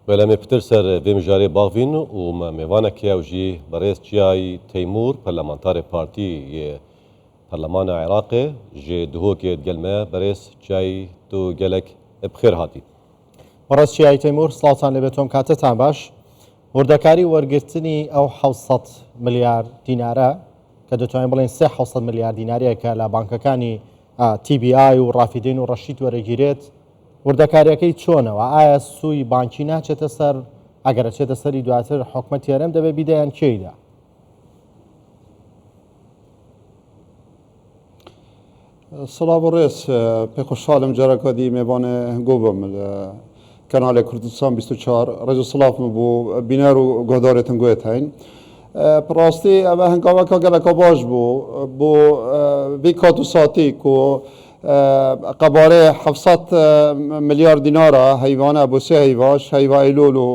بەلەمێ پتر سەر vê mijarê bavîn û me mêvanekê ew jî berêz Çiyayî Teymûr parlamenterê partiyê Parlemana Iraqê ji dihokê gelme berêz Çiyayî tu gelek bixêr hatî. بەڕێز چیای تەیموور سڵاوتان لێبێت تۆم کاتتان باش. وردەکاری وەرگرتنی ئەو 700 ملیار دینارە کە دەتوانین بڵێن 700 ملیار دیناریە کە لە بانکەکانی TBI و ڕافیدین و ڕەشید وەرەگیرێت، وردەکاریەکەی چۆنەوە؟ ئایا سووی بانکی ناچێتە سەر؟ ئەگەرە چێتە سەری دواتر حکومەتی هەرێم دەبێت بیدەیان کێیدا؟ سڵاو ڕێز پێ خۆشحاڵم جارەکە دی mêvanê هەنگۆ بم kanalê Kurdistan 24 ڕێز و سڵاوم بوو بینەر و گۆدارێتن گوێت هەین. پڕاستی ئەوە هەنگاوەکە گەلەکە باش بوو بۆ vê kat û satî ku قەبارەی 700 ملیار دینارە heyvana بۆ sê heyvaş heyva Eylûl û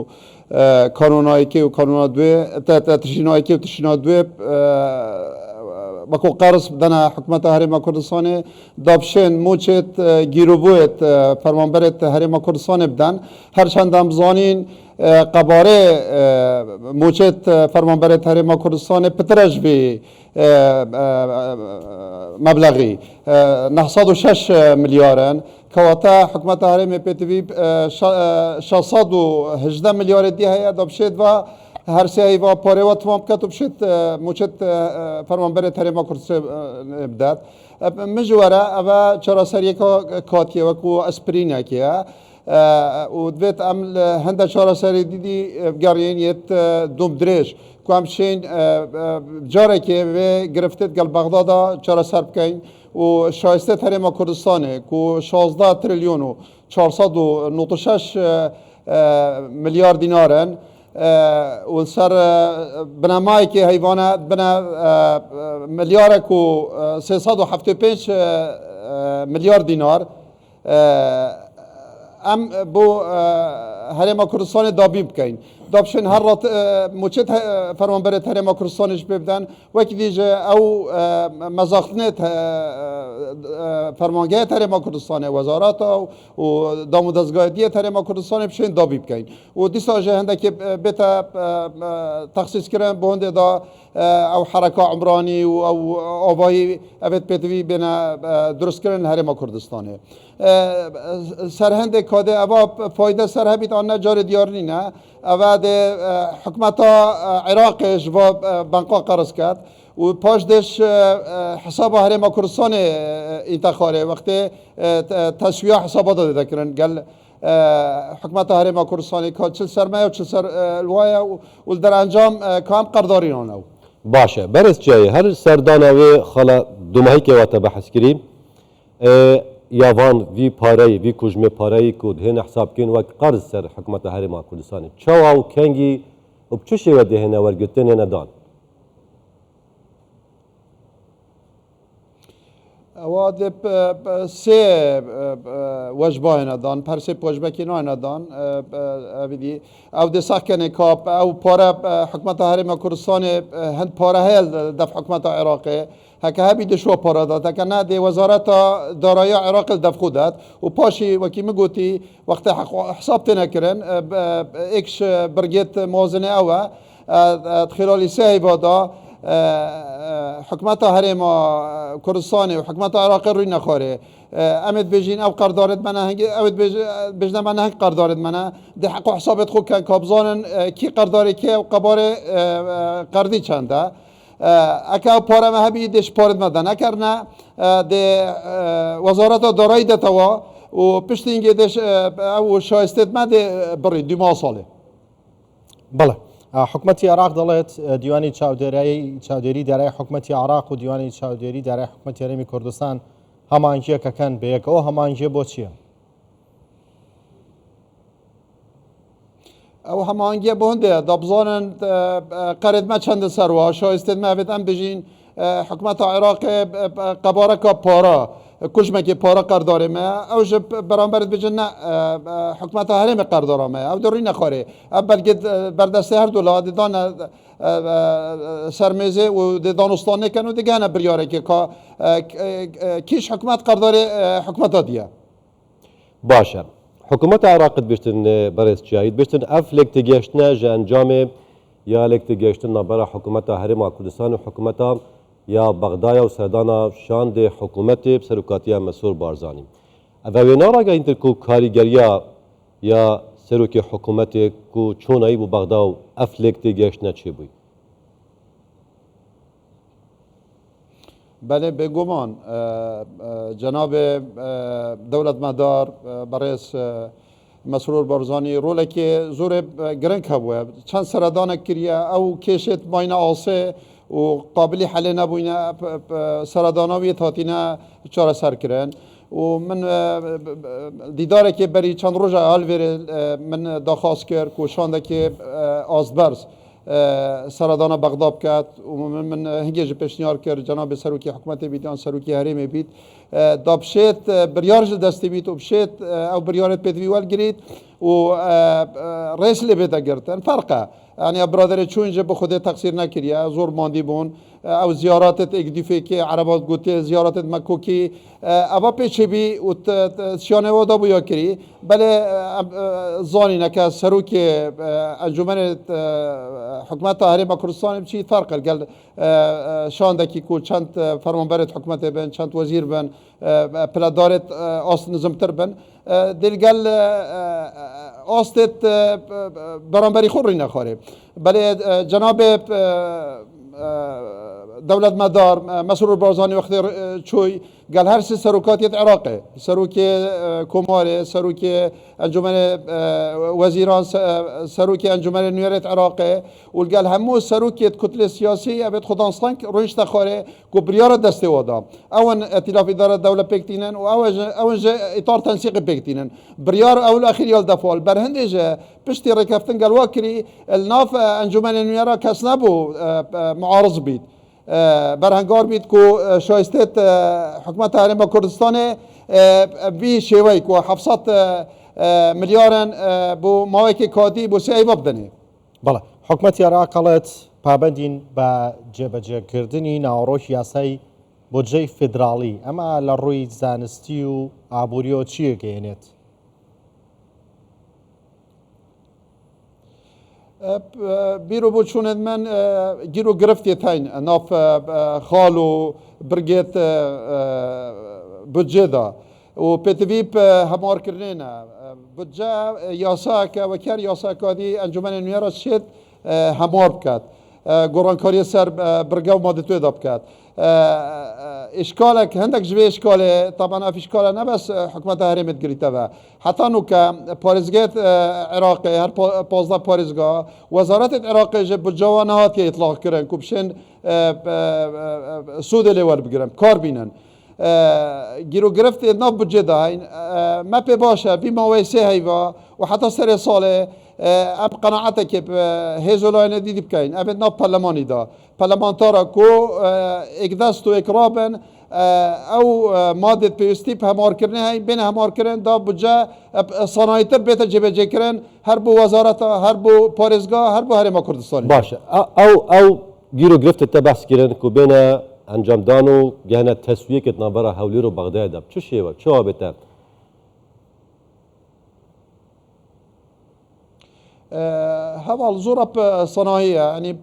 kanûnayekî û kanûna duê tişînayekî û tişîna duê وەکو قەرز بدەنە حکومەتە هەرێما کوردستانê دابشên موچێت گیرۆبووێت فەرمانبەرێت هەرێما کوردستانê بدەن هەرچەندان بزانین قەبارێ موچێت فەرمانبەرێت هەرێما کوردستانê پترەش بێ مەبلەغی 906 ملیارن کەواتە حکومەتە هەرێمê پێتوی 618 ملیارێتی هەیە دابشێت و هر سه ایوا پاره و تمام کتب شد موچت فرمانبر هەرێما کوردستان بدات مجوره اوا چرا سریه کاتیه و کو اسپرینه که و دویت عمل هنده چرا سری دیدی بگرین یت دوم درش کو همچین جاره که و گرفتید گل بغداد چرا سر بکن و شایسته هەرێما کوردستانه کو 16 تریلیون و 496 ملیار دینارن والسر بنامای که حیوانات بنا ملیارک و 375 ملیار دینار ام بو هەرێما کوردستان دابین بکەین دابشن هەر موچێت فەرمانبەرێت هەرێما کوردستانیش پێ بدەن وەکی دیژە ئەو مەزاختنێت فەرمانگەیەت هەرێما کوردستانê وەزارەتە و دام و دەستگایەتیەت هەرێما کوردستانê بشێن دابی بکەین و دیساژە هەندێکی بێتە تەخسیسکردن بۆ هەندێدا ئەو حرەکە عمرانی و ئەو ئاوایی ئەبێت پێتوی بێنە دروستکردن هەرێما کوردستانê سەر هەندێک کادێ ئەوە فایدە سەر هەبیت ئان نەجارێ دیار نینە ئەوە دێ حکومەتە عێراقیش بۆ بانقا قەرز کرد و پاش دێش حسابە هەرێما کوردستانê ئینتەخارێ وەختێ تەسویە حساباتا دەکردن گەل حکومەتە هەرێما کوردستانê کا چل سەرمایە و چل سەر وایە و دەرەنجام کام قەردارینەوە باشە بەرز Çiyayî هەر سەردانە wê xala dumahîkê wate behs kirî yavan vî pareyê vî kujmê pareyî ku dihêne hesabkirin wek qerz ser hikûmeta Herêma Kurdistanê çawa û kengî û bi çi şêwe dihêne wergirtin hêne dan ئەوە سێ وەجبا هێنە دان پەرسێ پۆژبەکی نایەنە دان ئەو دێ ساکەنێ کاپ ئەو پارە حکومەتە هەرێما کوردستانê هەند پارە هەیە دەف حکومەتە عێراقê هەکە هەبی دشوە پارە دەکە نادێ وەزارەتە دارایی عێراقی دەفخو دەت و پاشی وەکی مگوتی وەختە حساب تێ نەکردن ئێکش برگێت موازنێ ئەوە خلالی سێ هەیڤادا حکومەتە هەرێما کوردستانê و حکومەتە عێراقی ڕووی نەخوارێ ئەمێت بێژین ئەو قەردارێت منە هەنگی ئەوێت بێژنە منە هەنگ قەردارێت منە دێ حەق و حسابێت خۆ کە کابزانن کی قەردارێ کێ و قەبارێ قەردی چەندە ئەکە ئەو پارەمە هەبی دێش پارێت مەدەن ئەکەرنە دێ وەزارەتە دارایی دەتەوە و پشتینگێ دێش ئەو شایستێت مە دێ بڕی دوما ساڵێ بەڵێ حکومەتی عراق دەڵێت دیوانی چاودێری دارای حکومەتی عراق و دیوانی چاودێری دارای حکومەتی هەرێمی کوردستان هەمانگیەکەکەن بەیەکەوە هەمانگیە بۆ چییە؟ ئەو هەمانگیە بۆ هەندەیە دەبزانن قەرێتمە چەندە سەرەوە شایستێت مەبێت ئەم بژین حکومەتە عێراقی قەبارەکە پارە کوژمێکی پارە قەردارێمە ئەوژ بەرامبەرت بژن نە حکومەتە هەرێمی قەردارامە ئەو دەڕووی نەخوارێ ئەم بەرگێت بەردەستی هەردوو لە دێدانە سەرمێزێ و دێدانوستانێکەن و دەگەنە بریارێکی کیش حکومەت قەردارێ حکومەتە دیە باشە حکومت عراق بیشتن برای چیاید بیشتن اف لک تگشتن جانجام یا لک تگشتن نبرا حکومت هرم کردستان و حکومت یا بغداد و سردانا شان ده حکومت سرکاتیا مسئول بارزانی. اولی نارا که اینتر کو کاریگریا یا سرک حکومت کو چونایی بو بغداد اف لک تگشتن چی بوی؟ بله بگمان جناب دولت مدار برای مسرور بارزانی روله که زور گرنگ هبوه چند سردان کریا او کشت ماین آسه و قابلی حل نبوینه سرداناوی تاتینا چاره سر کرن و من دیداره که بری چند روز حال من داخواست کرد کوشانده که آزبرز سردان بغداد کرد و من هنگیج پیشنهاد کرد جناب سروکی حکومت بیدان سروکی حریم بید دابشت بریارش دستی بید و بشت او بریارت بدویوال گرید و رئیس لبیت گرتن فرقه يعني برادر چون جب خود تقصیر نکریا زور ماندی بون او زیارات اگدیفه که عربات گوته زیارات مکوکی اوا پیچه بی و شانه و دابو یا کری بله زانی نکه سروک انجمن حکومت هرم کردستان بچی فرق قال شاندکی کو چند فرمانبرت حکومت بن چند وزیر بن پلدارت آست نظمتر بن دل قال آستت برانبری خوری نخوره بله جناب دولت مدار مسرور بارزانی وقتی چوی قال هر سروکاتیت عراقه سروک کماره سروک انجمن وزیران سروک انجمن نیارت عراقه وقال همو سروکیت کتل سیاسی ابد خدانستان رویش تخاره کو بریار دسته ودا اون ائتلاف اداره دوله پکتینن و اون اطار تنسيق بكتينن بريار اول اخير يال دفول برهندج بشتي ركفتن قال واكري الناف انجمن النيارا كسنبو معارض بيت برهنگار بید کو شایستت حکومت هرم کردستان بی شیوی کو 700 میلیارن بو ماوی کادی بو سی بدنی. بله حکومت عراق قالت پابندین با جبهه‌گیری ناوروش یاسای بودجه فدرالی اما لروی زانستی و عبوریو چیه گینت؟ بیرو بچوند من گیرو گرفتی تاین ناف خالو برگت بودجه دا و پتویب همار کرنینا بودجه یاسا که وکر یاسا کادی انجمن نیارا شد همار بکد گورانکاری سر برگو مادتوی دا بکد اشکالك هندك جوي اشكاله طبعا في اشكاله نه بس حكومت هرمت گريتوا حتى نو که پاريزگات عراقي هر 15 پاريزگا وزارت العراقي جب جوانات اطلاق كرن كوبشن سود لور بگرم کار بینن گیرو گرفت ناب بودجه داین ما پی باشه بی مویسه هیوا و حتی سر ساله اب قناعتك هزولاين دي بكاين ابد ناب برلماني دا برلمانتارا كو اقداستو اقرابا او ماده بيستي همار كرني هاي بين همار كرن دا بجا صنايتر بيت جبهه كرن هر بو وزارت هر بو پاريزگا هر بو هرم كردستان باشه او گیرو گرفت تبحث کردن کو بین انجام دانو گهنه تسویه که نبره حولی رو بغداد چه شیوه چه آبته هذا الزرب صناعية يعني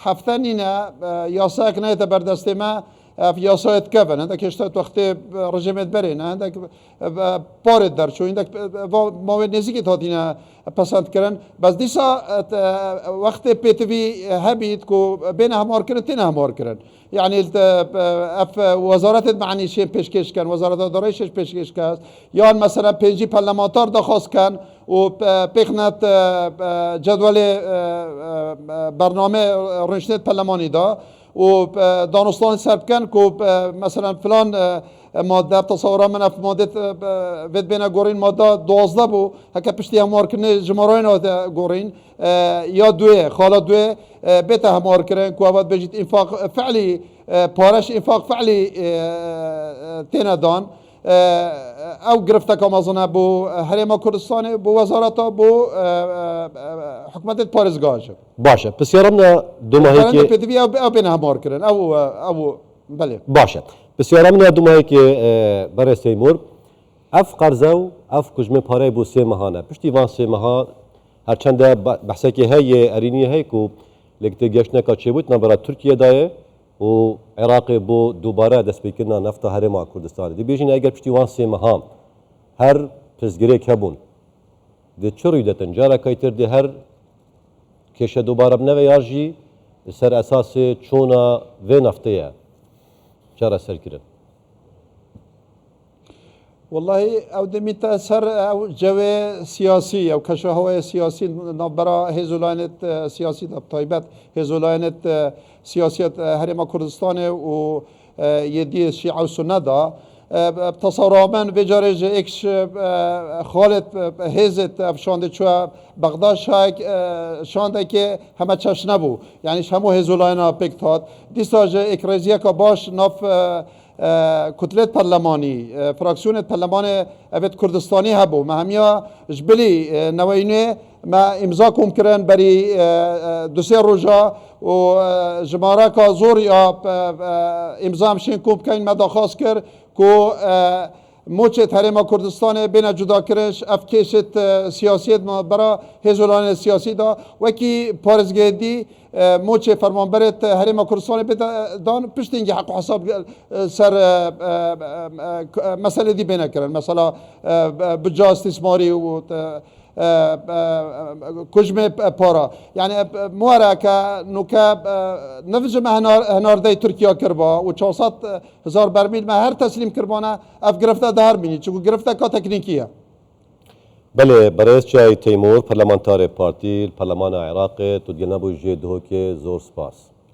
حفتنينا ياساك نايت بردستما في ياسايت كفن عندك اشتات وقت رجمت برين عندك بارد در شو عندك مواد نزيكي تاتينا پسند کرن بس دیسا وقت پیتوی هبید کو بین همار کرن تین همار کرن یعنی اف وزارت معنی شی پیشکش کن وزارت دارایش پیشکش کرد یا مثلا پنجی پارلمانتار دخواست کن و پیخنت جدول برنامه رنشنت پارلمانی دا و دانستان سرب کن کو مثلا فلان ماده تصورا من اف ماده ود بین گورین ماده 12 بو هکا پشتی همار کنه جمهورین گورین یا دوه خالا دوه بیت همار کرن کو اول بجید انفاق فعلی پارش انفاق فعلی تینا دان او گرفته که مازنه بو هرم کردستان بو وزارت بو حکومت پارزگاهش باشه پس یارم دو ماهی که پدوی او بین همار کرن او بله باشه پس یارم دو ماهی که برای سیمور اف قرضه و اف کجمه پاره بو سه ماهانه پشتی وان سه ماها هرچند بحثه که هی ارینی هی کو لکت گشنه کا چه بود نبرا ترکیه دایه و عراق بو دوباره دست بکرنا نفت هرما کردستان دی بیشین اگر پشتی وان سه ماها هر پزگیره کبون دی چروی دتن جارا کایتر دی هر کشه دوباره بنوی یارجی سر اساس چونا و نفته چرا سر کرد والله او دميتا سر او جو سياسي او كشهوة سياسي نبرا هزولانت سياسي طيبات هزولانت سياسية هرم كردستان و يدي الشيعة والسنة دا تصورامن بجارج اكش خالد هزت افشانده چوا بغداد شانده که همه چش نبو یعنی همو هزولانا پکتاد دیساج اکرازیه که باش ناف کتلت پرلمانی فراکسیون پرلمان اوید کردستانی هبو ما همیا جبلی نوینه ما امضا کم کرن بری دو سه روزا و جماره که زور یا امضا همشین کم کن ما درخواست کرد که موچه حرم کردستان بین جدا کرش افکیشت سیاسیت برای هزولان سیاسی دا وکی پارزگیدی موچه فرمانبرت حرم کردستان دان پشت اینگه حق و حساب سر مسئله دی بین کرن مثلا بجا استثماری و کجمه پارا یعنی مواره که نوکا نفجم هنارده ترکیه کربا و 400,000 برمیل ما هر تسلیم کربانه اف گرفته دهر بینی چون گرفته که تکنیکیه بله برای چای تیمور پارلمانتار پارتی پارلمان عراق تو دیگه نبود جه که زور سپاس